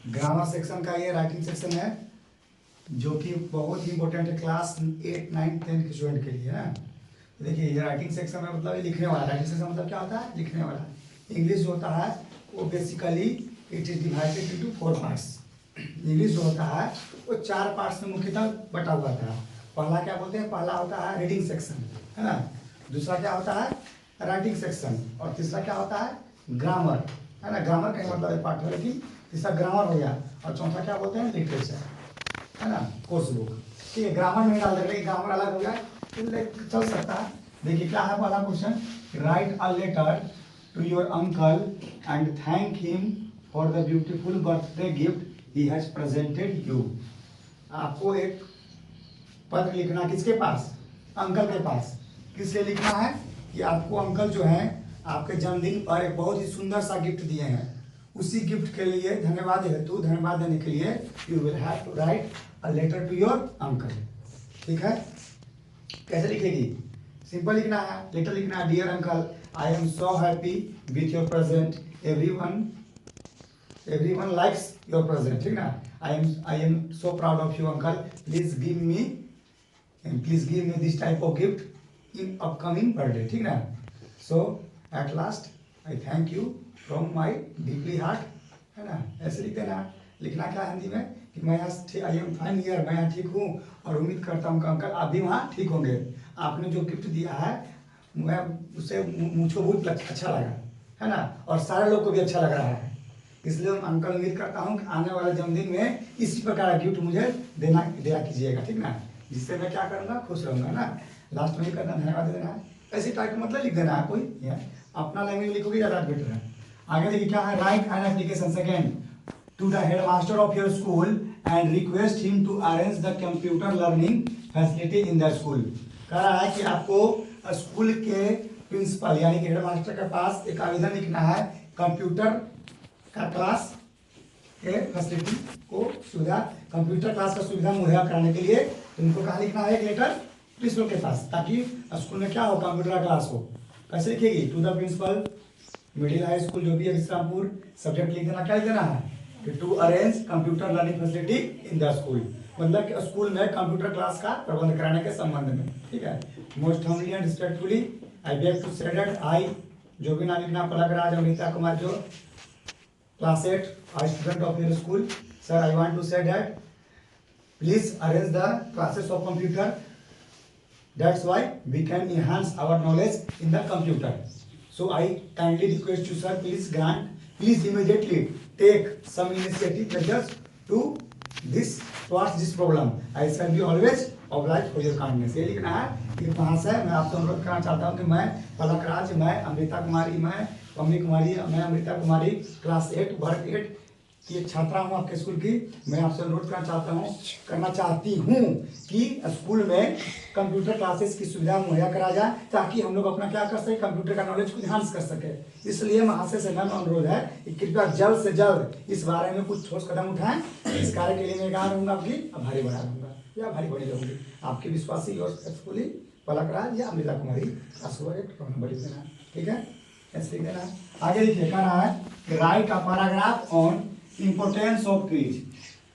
Grammar section का ये writing section है जो कि बहुत ही इंपॉर्टेंट है क्लास 8, 9, 10 के स्टूडेंट के लिए है। तो देखिए ये राइटिंग सेक्शन में मतलब ये लिखने वाला, राइटिंग सेक्शन मतलब क्या होता है, लिखने वाला। इंग्लिश जो होता है वो basically it is divided into 4 parts. English जो होता है वो 4 पार्ट्स में मुख्यतः बटा हुआ था। पहला क्या बोलते हैं, पहला होता है रीडिंग सेक्शन, है ना। दूसरा क्या होता है राइटिंग सेक्शन, और तीसरा क्या होता है ग्रामर, है ना। ग्रामर का मतलब एक पार्ट है, लेकिन तीसरा ग्रामर हो गया, और चौथा क्या बोलते हैं लिटरेचर, है ना, कोर्स बुक। ठीक है, ग्रामर नहीं डाल देंगे, ग्रामर अलग हो गया चल सकता है। देखिए क्या है पहला question, write a letter to your uncle and thank him for the beautiful birthday gift he has presented you. आपको एक पत्र लिखना किसके पास, अंकल के पास। किससे लिखना है कि आपको अंकल जो है आपके जन्मदिन पर एक बहुत ही सुंदर सा गिफ्ट दिए हैं, उसी गिफ्ट के लिए धन्यवाद हेतु, धन्यवाद देने के लिए you will have to write a letter to your uncle. ठीक है, कैसे लिखेगी, सिंपल लिखना है, लेटर लिखना है, dear uncle I am so happy with your present, everyone likes your present, ठीक ना। I am so proud of you uncle, please give me this type of gift in upcoming birthday, ठीक ना। So at last I thank you from my deeply heart, है ना, ऐसे लिख देना। लिखना क्या हिंदी में कि मैं आई एम फाइन हियर, मैं यहाँ ठीक हूँ और उम्मीद करता हूँ कि अंकल आप भी वहाँ ठीक होंगे। आपने जो गिफ्ट दिया है मैं उससे मुझको बहुत अच्छा लगा, है ना, और सारे लोग को भी अच्छा लग रहा है। इसलिए अंकल उम्मीद करता हूँ कि आने वाले जन्मदिन में इसी प्रकार का गिफ्ट मुझे दिया कीजिएगा, ठीक ना, जिससे मैं क्या करूँगा, खुश रहूँगा ना। लास्ट में ही करना, धन्यवाद देना है, ऐसी टाइप का मतलब लिख देना है, कोई अपना लैंग्वेज लिखोगे ज़्यादा बेटर है। आगे देखिए क्या है, write an application second to the headmaster of your school and request him to arrange the computer learning facility in the school. कह रहा है कि आपको स्कूल के प्रिंसिपल यानी कि हेडमास्टर के पास एक आवेदन लिखना है कंप्यूटर का क्लास के फैसिलिटी को सुविधा, कंप्यूटर क्लास का सुविधा मुहैया कराने के लिए उनको कहाँ लिखना है, एक लेटर प्रिंसिपल के पास, ताकि स्कूल में क्या हो, कंप्यूटर क्लास हो। कैसे लिखेगी, to the principal middle high school जो भी है विश्रामपुर, सब्जेक्ट लिख देना, क्या लिख देना है कि to arrange computer learning facility in the school, मतलब कि स्कूल में कंप्यूटर क्लास का प्रबंध कराने के संबंध में। ठीक है, most humbly and respectfully I beg to say that I, जो भी नाम लिखना, पलकराज अमृता कुमार जो class 8 a student of your school, sir I want to say that please arrange the classes of computer, that's why we can enhance our knowledge in the computer, so I kindly request you sir, please immediately take some initiative measures to towards this problem, I shall be always obliged for your kindness। ये लिखना है कि वहाँ से मैं आपसे अनुरोध करना चाहता हूँ कि मैं पलकराज, मैं अमृता कुमारी, मैं पम्मी कुमारी, मैं अमृता कुमारी क्लास 8 वर्ग 8 की एक छात्रा हूँ आपके स्कूल की। मैं आपसे अनुरोध करना चाहती हूँ कि स्कूल में कंप्यूटर क्लासेस की सुविधा मुहैया करा जाए, ताकि हम लोग अपना क्या कर सके, कंप्यूटर का नॉलेज को इन्हांस कर सके। इसलिए महाशय से नम्र अनुरोध है कि कृपया जल्द से जल्द इस बारे में कुछ ठोस कदम उठाएं। इस कार्य के लिए मैं कहाँ रहूँगा, आपकी आभारी बना रहूँगा या भारी बनी रहूँगी, आपके विश्वासी और स्कूली पलकराज या अमृता कुमारी क्लास 8 बड़ी देना, ठीक है, ऐसे लिख देना। आगे देखिए कह रहा है right a paragraph on importance of trees,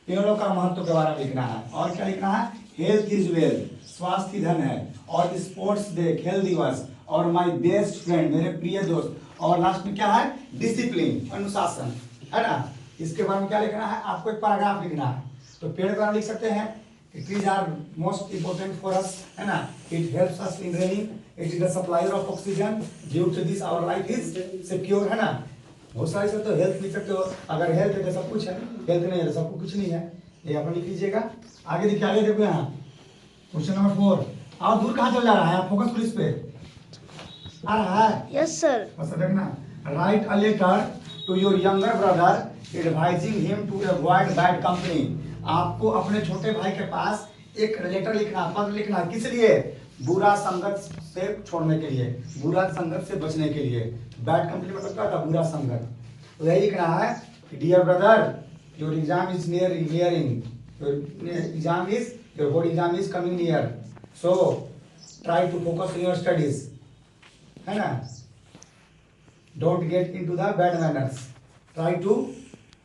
पेड़ों का महत्व के बारे में लिखना है। और क्या लिखना है, हेल्थ इज वेल्थ, स्वास्थ्य धन है, और स्पोर्ट्स डे, खेल दिवस, और माय बेस्ट फ्रेंड, मेरे प्रिय दोस्त, और लास्ट में क्या है, डिसिप्लिन, अनुशासन, है ना। इसके बारे में क्या लिखना है, आपको एक पैराग्राफ लिखना है। तो पेड़ के बारे में लिख सकते हैं, trees are most important for us, है ना, it helps us in raining, it is the supplier of oxygen, due to this our life is secure, है ना। बहुत सारे से तो हेल्थ लिख सकते हो, अगर हेल्थ है तो सब कुछ है, हेल्थ नहीं है तो सब कुछ नहीं है, ये आप लिख लीजिएगा। आगे देखिए, आगे देखो यहाँ क्वेश्चन नंबर 4, और दूर कहाँ चल जा रहा है, आप फोकस करो इस पे, आ रहा है, यस सर, बस देखना, write a letter to your younger brother advising him to avoid bad company. आपको अपने छोटे भाई के पास एक लेटर लिखना, पत्र लिखना, किस लिए, बुरा संगत से छोड़ने के लिए, बुरा संगत से बचने के लिए। बैड कंपनी मतलब क्या था, बुरा संगत। तो यही लिखना है, dear brother your exam is nearing, your board exam is coming near, so try to focus in your studies, है ना, don't get into the bad manners, try to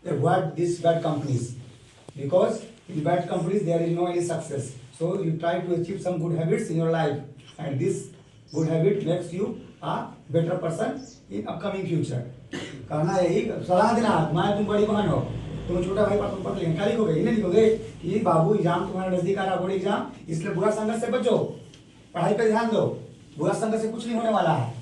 avoid these bad companies, because in bad companies there is no any success. So you try to achieve some good habits in your life, and this good habit makes you a better person in upcoming future. कहना यही सलाह देना, मैं तुम बड़ी बहन हो, तुम छोटा भाई पर तुम पढ़ लेंगे, क्या लिखोगे? इन्हें लिखोगे कि बाबू एग्जाम तुम्हारा नजदीक आ रहा, बोर्ड एग्जाम, इसलिए बुरा संगत से बचो, पढ़ाई पे ध्यान दो, बुरा संगत से कुछ नहीं होने वाला है।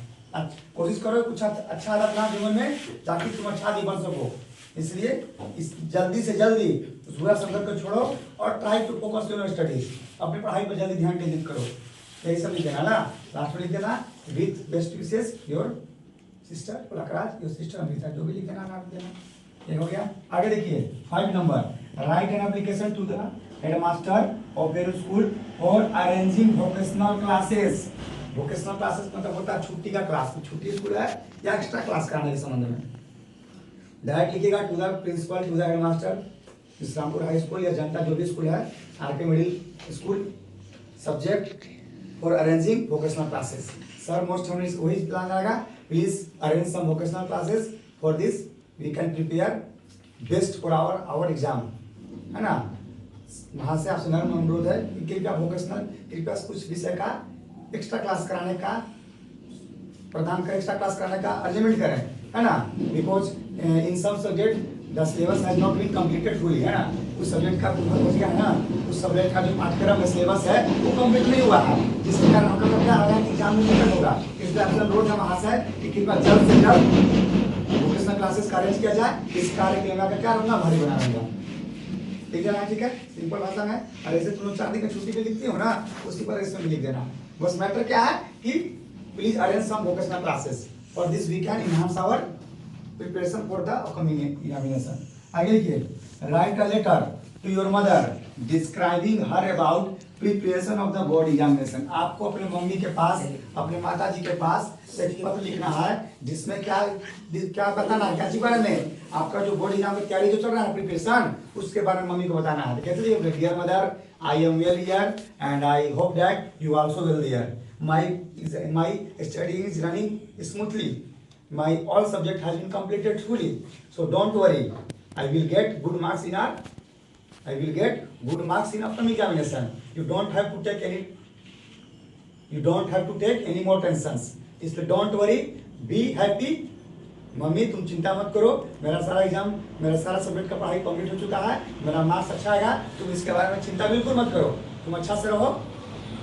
कोशिश करो कुछ अच्छा आदत ना जीवन में, ताकि तुम अच्छा आदमी बन सको। इसलिए इस जल्दी से जल्दी उस बुरा संगत को छोड़ो और try to focus your studies, अपनी पढ़ाई पर जल्दी ध्यान केंद्रित करो। यही सब लिख देना ना, लास्ट में लिख देना with best wishes your sister Pulakraj, your sister Amrita, जो भी लिख देना नाम देना। ये हो गया। आगे देखिए 5 number, write an application to the headmaster of your school for arranging vocational classes. Vocational classes मतलब होता है छुट्टी का क्लास, छुट्टी स्कूल है या एक्स्ट्रा क्लास कराने के संबंध में। डायरेक्ट लिखेगा to the principal, to the headmaster, Islampur high school या जनता जो भी स्कूल है, RK middle school, subject for arranging vocational classes. Sir most हमने वही प्लान आएगा, please arrange some vocational classes for this, we can prepare best for our exam, है ना। वहां से आपसे नर्म अनुरोध है कि कृपया वोकेशनल, कृपया कुछ विषय का एक्स्ट्रा क्लास कराने का प्रदान करें, एक्स्ट्रा क्लास कराने का अरेंजमेंट करें, है ना। Because in some subject the syllabus has not been completed fully, है ना। उस सब्जेक्ट का पूरा हो गया है ना, उस सब्जेक्ट का जो पाठ्यक्रम है, सिलेबस है, वो कंप्लीट नहीं हुआ है, जिसके कारण हमका क्या होगा कि एग्जाम में दिक्कत होगा। इसलिए आपसे अनुरोध है वहां से कि कृपया जल्द से जल्द वोकेशनल क्लासेस का अरेंज किया जाए। इस कार्य के लिए मैं क्या रहूंगा, भारी बना रहूंगा। ठीक है ना, ठीक है, सिंपल भाषा में। और ऐसे तुम 4 दिन की छुट्टी पे लिखती हो ना, उसी पर इसमें भी लिख देना। बस मैटर क्या है कि please arrange some vocational classes for this, we can enhance our preparation for the upcoming examination. आगे लिखिए, write a letter to your mother describing her about preparation of the board examination. आपको अपने mummy के पास, अपने माता जी के पास एक पत्र लिखना है, जिसमें क्या बताना है, क्या बारे में, आपका जो बोर्ड एग्जाम की तैयारी जो चल रहा है, प्रिपरेशन, उसके बारे में मम्मी को बताना है। कहते हैं dear mother, I am well here and I hope that you also well here. My study is running smoothly, my all subject has been completed fully, so don't worry, I will get good marks in upcoming examination. You don't have to take any more tensions, इसलिए don't worry, be happy। Mummy तुम चिंता मत करो, मेरा सारा subject का पढ़ाई complete हो चुका है, मेरा मार्क्स अच्छा आएगा, तुम इसके बारे में चिंता बिल्कुल मत करो, तुम अच्छा से रहो,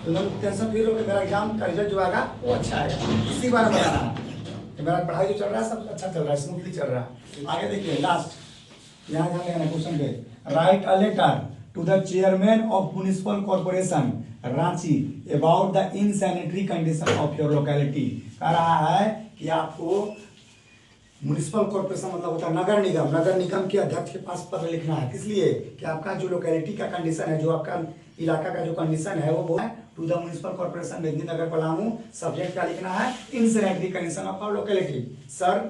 तुम टेंशन फ्री रहो कि मेरा एग्जाम का रिजल्ट जो आएगा वो अच्छा आएगा। इसी बारे में बताना है, मेरा पढ़ाई जो चल रहा है सब अच्छा चल रहा है, स्मूथली चल रहा है। आगे देखिए लास्ट, यहाँ ध्यान देना क्वेश्चन पे, write a letter to the chairman of municipal corporation Ranchi about the insanitary condition of your locality. कह रहा है कि आपको म्युनिसिपल कॉर्पोरेशन मतलब होता है नगर निगम के अध्यक्ष के पास पत्र लिखना है। किस लिए? कि आपका जो लोकेलिटी का कंडीशन है, जो आपका इलाका का जो कंडीशन है वो है to the municipal corporation Medininagar Palamu. Subject क्या लिखना है? Insanitary condition of our locality. Sir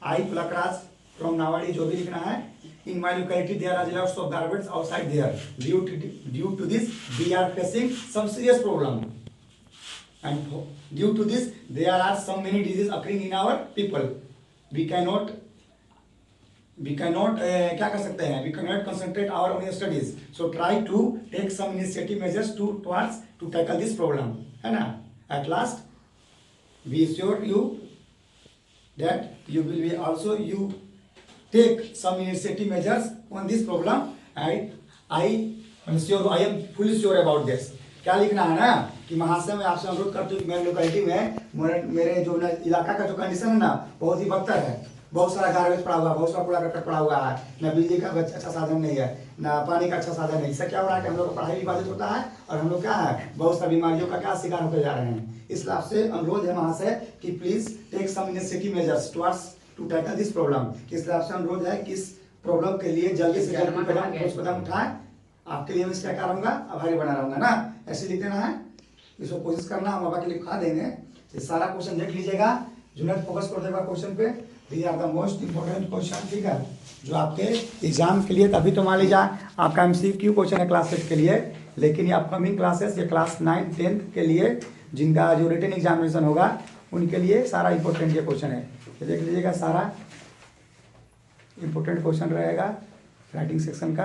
I Pulakraj from Nawadi, जो भी लिखना है, in my locality there are lots of garbage outside there, due to this we are facing some serious problem, and due to this there are so many diseases occurring in our people, we cannot क्या कर सकते हैं, we cannot concentrate our own studies, so try to take some initiative measures to tackle this problem, है ना। At last we assure you that you will be also you take some initiative measures on this problem, and I am fully sure about this। क्या लिखना है ना कि महाशय मैं आपसे अनुरोध करती हूँ कि मेरे लोकेलिटी में मेरे जो इलाका का जो कंडीशन है ना बहुत ही बदतर है, बहुत सारा गार्बेज पड़ा हुआ है, बहुत सारा कूड़ा करकट पड़ा हुआ है, न बिजली का अच्छा साधन नहीं है, न पानी का अच्छा साधन नहीं। इससे क्या हो रहा है कि हम लोग को पढ़ाई भी बाधित होता है और हम लोग क्या है बहुत सारी बीमारियों का क्या शिकार होकर जा रहे हैं। इसलिए आपसे अनुरोध है महाशय कि please take some initiative measures to tackle this problem. इसलिए आपसे अनुरोध है कि इस प्रॉब्लम के लिए जल्दी से जल्दी कदम उठाएं। आपके लिए मैं इसका क्या रहूंगा, आभारी बना रहूंगा ना, ऐसे लिख देना है, इसको कोशिश करना, हम आपके लिए लिखा देंगे। ये सारा क्वेश्चन देख लीजिएगा, जुनेद फोकस कर देगा क्वेश्चन पे। These are the most important question, ठीक है, जो आपके एग्जाम के लिए। तभी तो मान लीजिए आपका एमसीक्यू क्वेश्चन है क्लास 8 के लिए, लेकिन ये अपकमिंग क्लासेस ये क्लास 9, 10 के लिए जिनका जो रिटन एग्जामिनेशन होगा उनके लिए सारा इंपॉर्टेंट ये क्वेश्चन है। देख लीजिएगा सारा इम्पोर्टेंट क्वेश्चन रहेगा राइटिंग सेक्शन का।